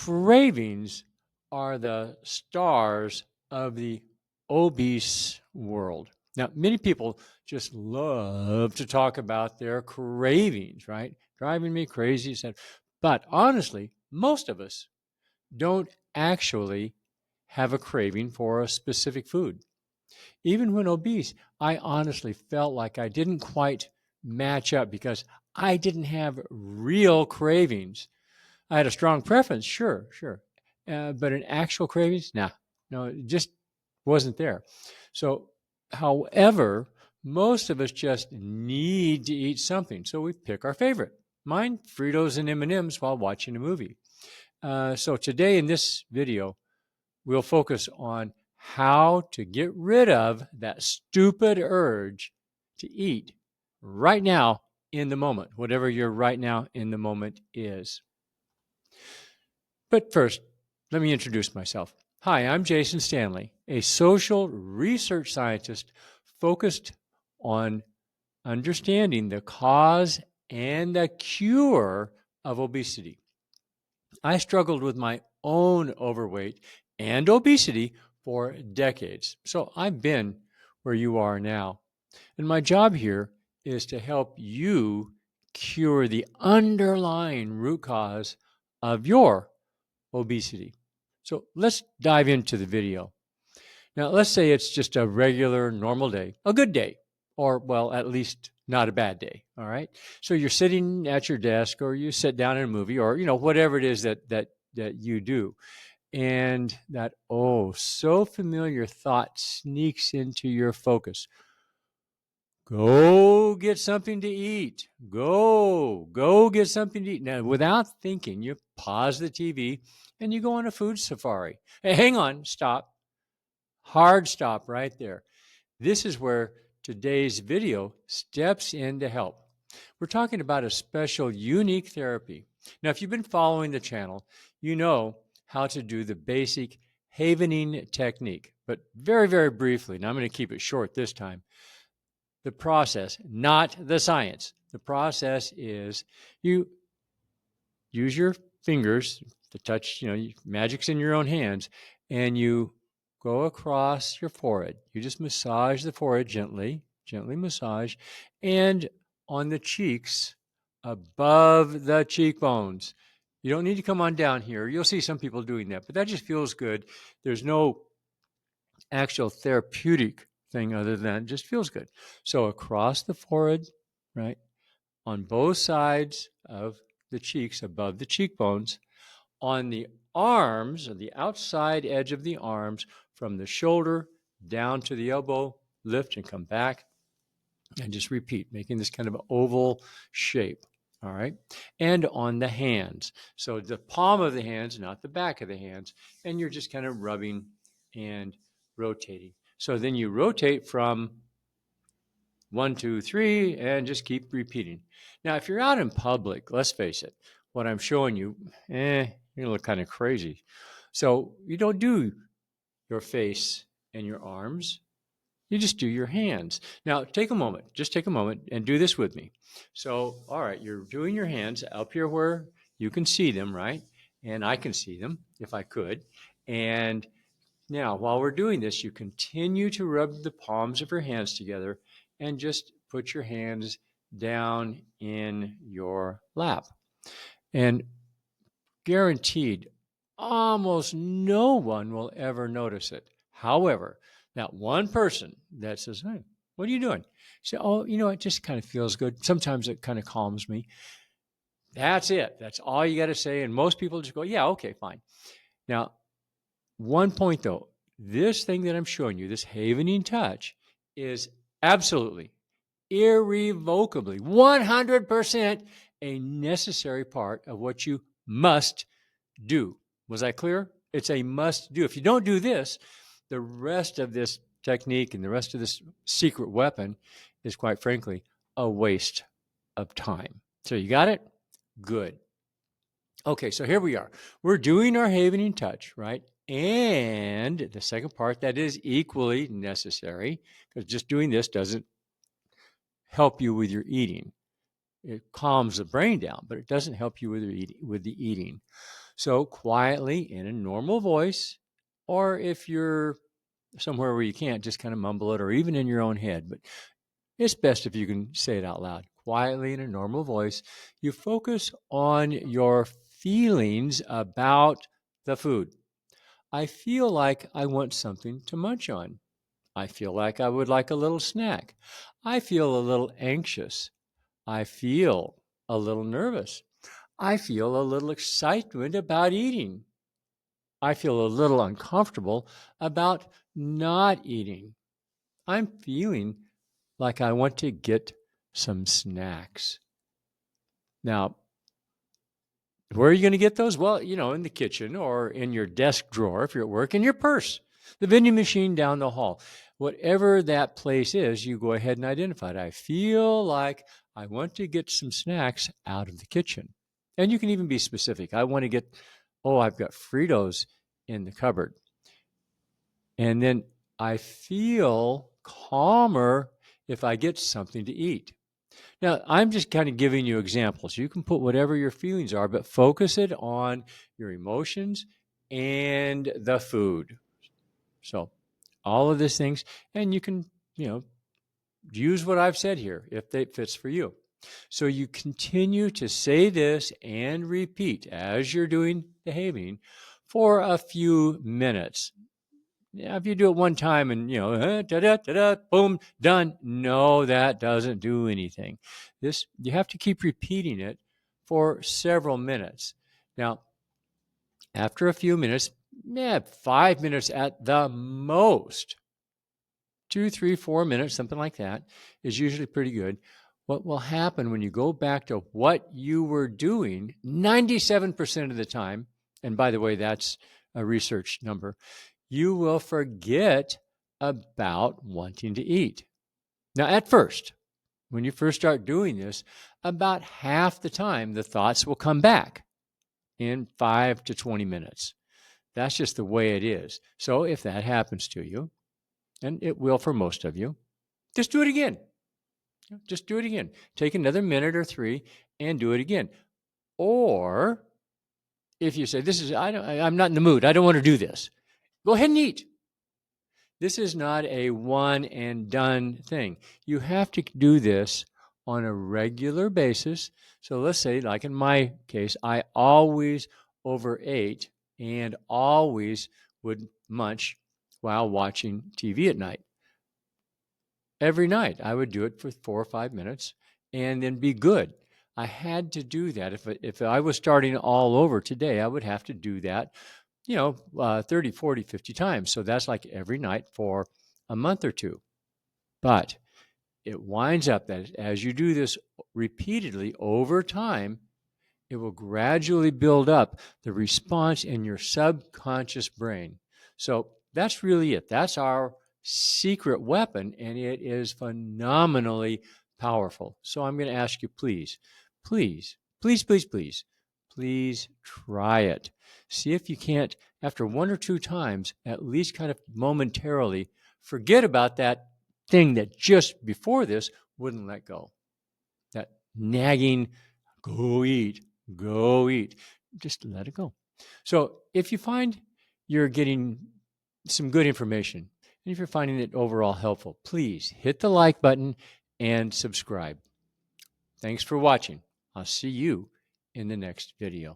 Cravings are the stars of the obese world. Now, many people just love to talk about their cravings, right? Driving me crazy. But honestly, most of us don't actually have a craving for a specific food. Even when obese, I honestly felt like I didn't quite match up because I didn't have real cravings. I had a strong preference, sure. But an actual cravings, nah, no, it just wasn't there. So, however, most of us just need to eat something, so we pick our favorite. Mine, Fritos and M&Ms while watching a movie. So today in this video, we'll focus on how to get rid of that stupid urge to eat right now in the moment, whatever your right now in the moment is. But first, let me introduce myself. Hi, I'm Jason Stanley, a social research scientist focused on understanding the cause and the cure of obesity. I struggled with my own overweight and obesity for decades, so I've been where you are now. And my job here is to help you cure the underlying root cause of your obesity. So let's dive into the video. Now, let's say it's just a regular, normal day, a good day, or, well, at least not a bad day, all right? So you're sitting at your desk, or you sit down in a movie, or, whatever it is that you do. And that, so familiar thought sneaks into your focus. Go get something to eat. Go get something to eat. Now, without thinking, you pause the TV and you go on a food safari. Hey, hang on, stop. Hard stop right there. This is where today's video steps in to help. We're talking about a special, unique therapy. Now, if you've been following the channel, you know how to do the basic havening technique, but very, very briefly, and I'm going to keep it short this time. The process, not the science. The process is you use your fingers to touch, magic's in your own hands, and you go across your forehead. You just massage the forehead gently massage, and on the cheeks, above the cheekbones. You don't need to come on down here. You'll see some people doing that, but that just feels good. There's no actual therapeutic thing other than just feels good. So across the forehead, right, on both sides of the cheeks, above the cheekbones, on the arms, or the outside edge of the arms, from the shoulder down to the elbow, lift and come back, and just repeat, making this kind of oval shape. All right. And on the hands. So the palm of the hands, not the back of the hands. And you're just kind of rubbing and rotating. So then you rotate from 1, 2, 3, and just keep repeating. Now, if you're out in public, let's face it, what I'm showing you, you're gonna look kind of crazy. So you don't do your face and your arms. You just do your hands. Now, just take a moment and do this with me. So, all right, you're doing your hands up here where you can see them, right? And I can see them if I could. And now, while we're doing this, you continue to rub the palms of your hands together and just put your hands down in your lap. And guaranteed, almost no one will ever notice it. However, that one person that says, "Hey, what are you doing?" Say, "Oh, it just kind of feels good. Sometimes it kind of calms me." That's it. That's all you got to say. And most people just go, "Yeah, okay, fine." Now, one point though, this thing that I'm showing you, this havening touch, is absolutely, irrevocably, 100% a necessary part of what you must do. Was I clear? It's a must do. If you don't do this, the rest of this technique and the rest of this secret weapon is, quite frankly, a waste of time. So you got it? Good. Okay, so here we are. We're doing our havening touch, right? And the second part that is equally necessary, because just doing this doesn't help you with your eating. It calms the brain down, but it doesn't help you with the eating. So quietly in a normal voice, or if you're somewhere where you can't, just kind of mumble it, or even in your own head. But it's best if you can say it out loud, quietly in a normal voice. You focus on your feelings about the food. I feel like I want something to munch on. I feel like I would like a little snack. I feel a little anxious. I feel a little nervous. I feel a little excitement about eating. I feel a little uncomfortable about not eating. I'm feeling like I want to get some snacks. Now, where are you going to get those? Well, in the kitchen or in your desk drawer if you're at work, in your purse, the vending machine down the hall. Whatever that place is, you go ahead and identify it. I feel like I want to get some snacks out of the kitchen. And you can even be specific. I want to get, I've got Fritos in the cupboard. And then I feel calmer if I get something to eat. Now, I'm just kind of giving you examples. You can put whatever your feelings are, but focus it on your emotions and the food. So, all of these things, and you can, use what I've said here if it fits for you. So, you continue to say this and repeat as you're behaving for a few minutes. Yeah, if you do it one time and, boom, done. No, that doesn't do anything. You have to keep repeating it for several minutes. Now, after a few minutes, 5 minutes at the most, 2, 3, 4 minutes, something like that, is usually pretty good. What will happen when you go back to what you were doing 97% of the time, and by the way, that's a research number, you will forget about wanting to eat. Now, at first, when you first start doing this, about half the time the thoughts will come back in 5 to 20 minutes. That's just the way it is. So if that happens to you, and it will for most of you, just do it again. Just do it again. Take another minute or 3 and do it again. Or if you say, I'm not in the mood, I don't want to do this, go ahead and eat. This is not a one and done thing. You have to do this on a regular basis. So let's say, like in my case, I always overate and always would munch while watching TV at night. Every night I would do it for 4 or 5 minutes and then be good. I had to do that. If I was starting all over today, I would have to do that 30, 40, 50 times. So that's like every night for a month or two. But it winds up that as you do this repeatedly over time, it will gradually build up the response in your subconscious brain. So that's really it. That's our secret weapon, and it is phenomenally powerful. So I'm going to ask you, please, please, please, please, please, please try it. See if you can't, after 1 or 2 times, at least kind of momentarily forget about that thing that just before this wouldn't let go. That nagging, go eat, go eat. Just let it go. So if you find you're getting some good information, and if you're finding it overall helpful, please hit the like button and subscribe. Thanks for watching. I'll see you in the next video.